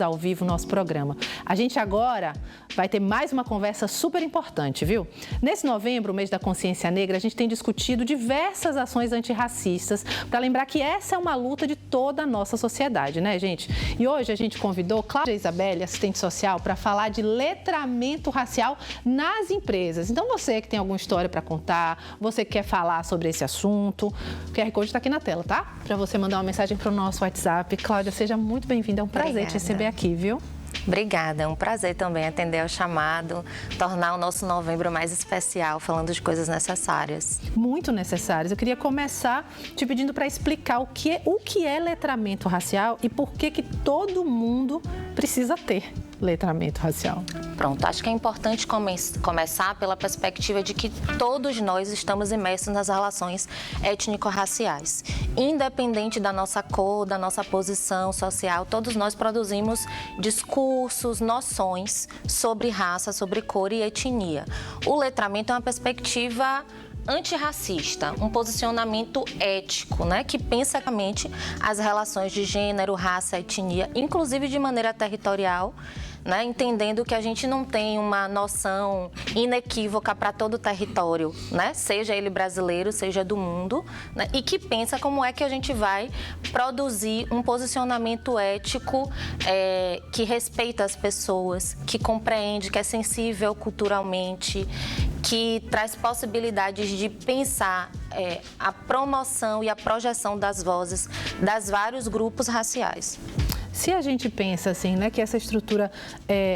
ao vivo o nosso programa. A gente agora vai ter mais uma conversa super importante, viu? Nesse novembro, o mês da consciência negra, a gente tem discutido diversas ações antirracistas para lembrar que essa é uma luta de toda a nossa sociedade, né, gente? E hoje a gente convidou Cláudia Isabelle, assistente social, para falar de letramento racial nas empresas. Então, você que tem alguma história para contar, você que quer falar sobre esse assunto, o QR Code está aqui na tela, tá? Para você mandar uma mensagem para o nosso WhatsApp. Cláudia, seja muito bem-vinda, é um prazer te receber aqui, viu? Obrigada, é um prazer também atender ao chamado, tornar o nosso novembro mais especial, falando de coisas necessárias. Muito necessárias. Eu queria começar te pedindo para explicar o que é letramento racial e por que todo mundo precisa ter letramento racial. Pronto, acho que é importante começar pela perspectiva de que todos nós estamos imersos nas relações étnico-raciais. Independente da nossa cor, da nossa posição social, todos nós produzimos discursos, noções sobre raça, sobre cor e etnia. O letramento é uma perspectiva antirracista, um posicionamento ético, né, que pensa realmente as relações de gênero, raça, etnia, inclusive de maneira territorial, né, entendendo que a gente não tem uma noção inequívoca para todo o território, né, seja ele brasileiro, seja do mundo, né, e que pensa como é que a gente vai produzir um posicionamento ético que respeita as pessoas, que compreende, que é sensível culturalmente, que traz possibilidades de pensar a promoção e a projeção das vozes das vários grupos raciais. Se a gente pensa assim, né, que essa estrutura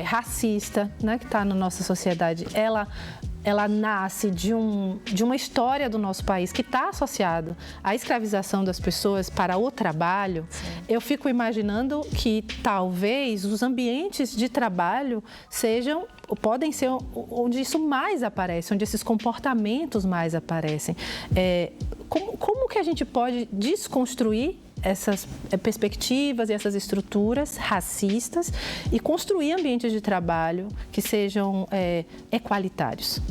racista, né, que está na nossa sociedade, ela nasce de uma história do nosso país que está associado à escravização das pessoas para o trabalho. Sim. Eu fico imaginando que talvez os ambientes de trabalho podem ser onde isso mais aparece, onde esses comportamentos mais aparecem. Como que a gente pode desconstruir essas perspectivas e essas estruturas racistas e construir ambientes de trabalho que sejam equalitários?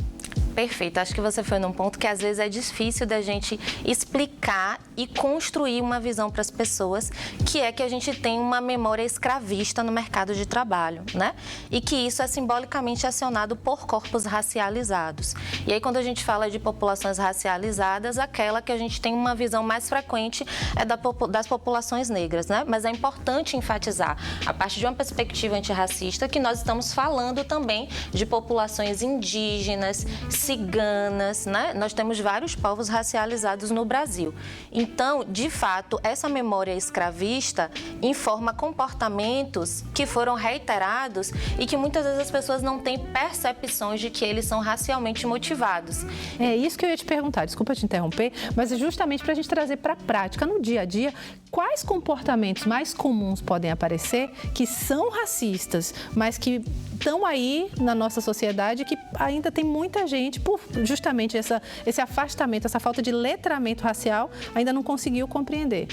Perfeito, acho que você foi num ponto que às vezes é difícil da gente explicar e construir uma visão para as pessoas, que é que a gente tem uma memória escravista no mercado de trabalho, né? E que isso é simbolicamente acionado por corpos racializados. E aí quando a gente fala de populações racializadas, aquela que a gente tem uma visão mais frequente é das populações negras, né? Mas é importante enfatizar, a partir de uma perspectiva antirracista, que nós estamos falando também de populações indígenas, ciganas, né? Nós temos vários povos racializados no Brasil. Então, de fato, essa memória escravista informa comportamentos que foram reiterados e que muitas vezes as pessoas não têm percepções de que eles são racialmente motivados. É isso que eu ia te perguntar, desculpa te interromper, mas é justamente para a gente trazer para a prática, no dia a dia, quais comportamentos mais comuns podem aparecer que são racistas, mas que estão aí na nossa sociedade, que ainda tem muita gente, por justamente esse afastamento, essa falta de letramento racial, ainda não conseguiu compreender.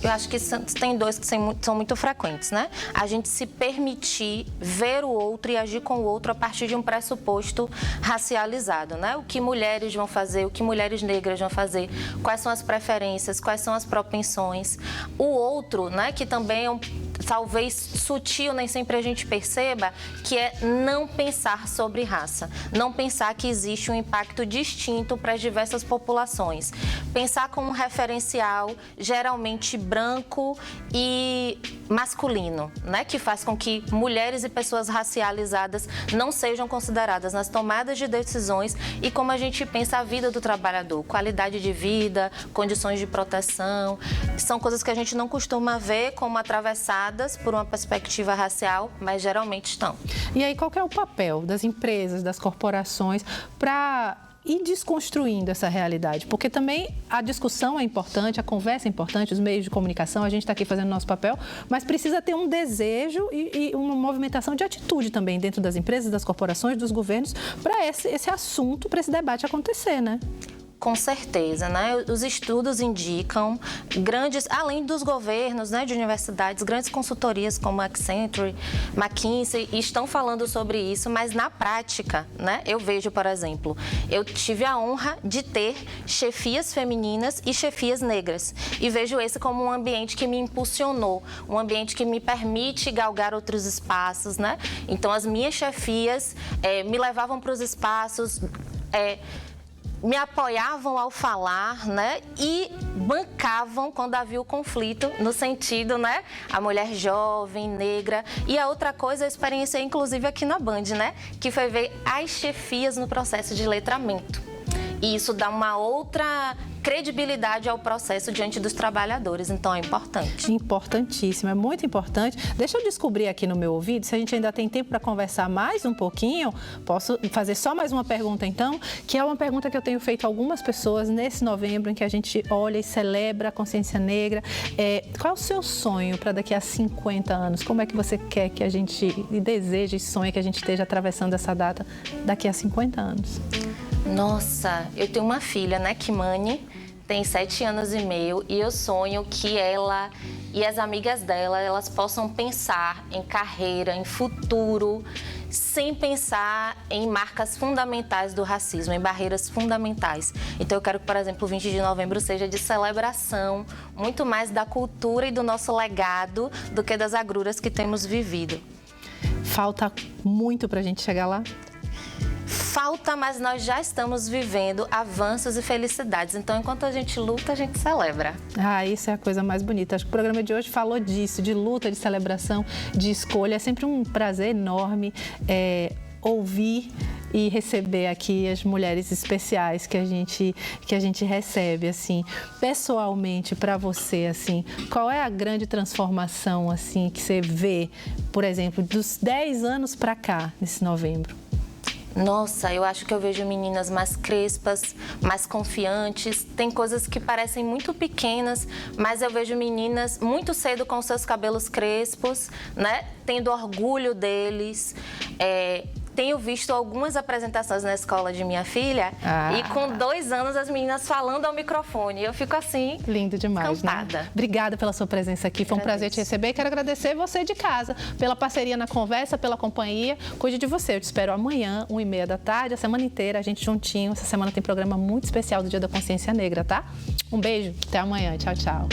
Eu acho que tem dois que são muito frequentes, né? A gente se permitir ver o outro e agir com o outro a partir de um pressuposto racializado, né? O que mulheres vão fazer, o que mulheres negras vão fazer, quais são as preferências, quais são as propensões. O outro, né, que também é talvez sutil, nem sempre a gente perceba, que é não pensar sobre raça, não pensar que existe um impacto distinto para as diversas populações. Pensar como um referencial geralmente branco e masculino, né? Que faz com que mulheres e pessoas racializadas não sejam consideradas nas tomadas de decisões e como a gente pensa a vida do trabalhador, qualidade de vida, condições de proteção, são coisas que a gente não costuma ver como atravessadas por uma perspectiva racial, mas geralmente estão. E aí, qual que é o papel das empresas, das corporações para ir desconstruindo essa realidade? Porque também a discussão é importante, a conversa é importante, os meios de comunicação, a gente está aqui fazendo o nosso papel, mas precisa ter um desejo e uma movimentação de atitude também dentro das empresas, das corporações, dos governos, para esse assunto, para esse debate acontecer, né? Com certeza, né? Os estudos indicam grandes, além dos governos, né, de universidades, grandes consultorias como a Accenture, McKinsey, estão falando sobre isso, mas na prática, né, eu vejo, por exemplo, eu tive a honra de ter chefias femininas e chefias negras, e vejo esse como um ambiente que me impulsionou, um ambiente que me permite galgar outros espaços, né? Então, as minhas chefias me levavam para os espaços, me apoiavam ao falar, né? E bancavam quando havia o conflito, no sentido, né? A mulher jovem, negra. E a outra coisa, eu experienciei inclusive aqui na Band, né? Que foi ver as chefias no processo de letramento. E isso dá uma outra credibilidade ao processo diante dos trabalhadores, então é importante. Importantíssimo, é muito importante. Deixa eu descobrir aqui no meu ouvido, se a gente ainda tem tempo para conversar mais um pouquinho, posso fazer só mais uma pergunta então, que é uma pergunta que eu tenho feito a algumas pessoas nesse novembro, em que a gente olha e celebra a consciência negra. Qual é o seu sonho para daqui a 50 anos? Como é que você quer que a gente deseja e sonha que a gente esteja atravessando essa data daqui a 50 anos? Nossa, eu tenho uma filha, né, Kimani, tem 7 anos e meio, e eu sonho que ela e as amigas dela, elas possam pensar em carreira, em futuro, sem pensar em marcas fundamentais do racismo, em barreiras fundamentais. Então eu quero que, por exemplo, o 20 de novembro seja de celebração, muito mais da cultura e do nosso legado do que das agruras que temos vivido. Falta muito para a gente chegar lá? Falta, mas nós já estamos vivendo avanços e felicidades. Então, enquanto a gente luta, a gente celebra. Isso é a coisa mais bonita. Acho que o programa de hoje falou disso, de luta, de celebração, de escolha. É sempre um prazer enorme ouvir e receber aqui as mulheres especiais que a gente recebe, assim, pessoalmente, para você, assim, qual é a grande transformação, assim, que você vê, por exemplo, dos 10 anos para cá, nesse novembro? Nossa, eu acho que eu vejo meninas mais crespas, mais confiantes. Tem coisas que parecem muito pequenas, mas eu vejo meninas muito cedo com seus cabelos crespos, né? Tendo orgulho deles. Tenho visto algumas apresentações na escola de minha filha e com 2 anos as meninas falando ao microfone. Eu fico assim, lindo demais, encantada. Né? Obrigada pela sua presença aqui, foi um prazer te receber. Quero agradecer você de casa pela parceria na conversa, pela companhia. Cuide de você, eu te espero amanhã, 1h30 da tarde, a semana inteira, a gente juntinho. Essa semana tem programa muito especial do Dia da Consciência Negra, tá? Um beijo, até amanhã, tchau, tchau.